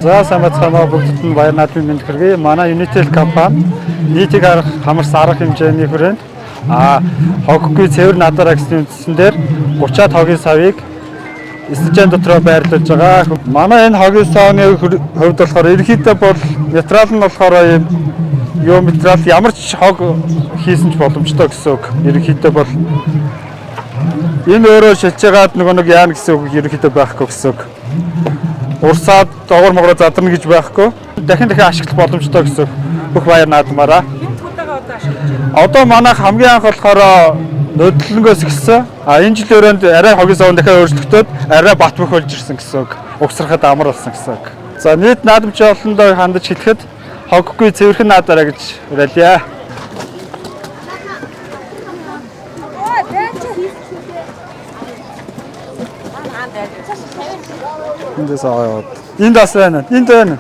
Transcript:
За сайн бацгаана бүгдд нь баяр наадмын мэнд хүргэе. Манай Unitel компани нийтийг хамарсан арга хэмжээний хүрээнд хоггүй цэвэр надараа гэсэн үндсэн дээр 30-аад хогийн савыг стажийн дотроо байрлуулж байгаа. Манай энэ хогийн савны хувьд болохоор ерөнхийдөө бол материал нь болохоор юм материал ямар ч хог хийсэн ч боломжтой гэсэн үг. Ерөнхийдөө бол энэ өөрөө шилж байгаад нэг яана гэсэн үг ерөнхийдөө байхгүй гэсэн үг. Урсаад доогор могроо задарна гэж байхгүй. Дахин ашиглах боломжтой гэсэн бүх баяр наадмаараа. Одоо манайх хамгийн анх болохоор нөдлөнгөөс эхэлсэн. Энэ жилийн өрөөнд арай хогийн савн дахиад өөрчлөгдөд арай бат бөх болж ирсэн гэсэн үг. Угсрахад амар болсон гэсэн үг. За нийт наадамч олондоо хандаж хэлэхэд хоггүй цэвэрхэн наадаараа гэж уриалъя. Эндээс аваад. Энд бас байна. Энд байна.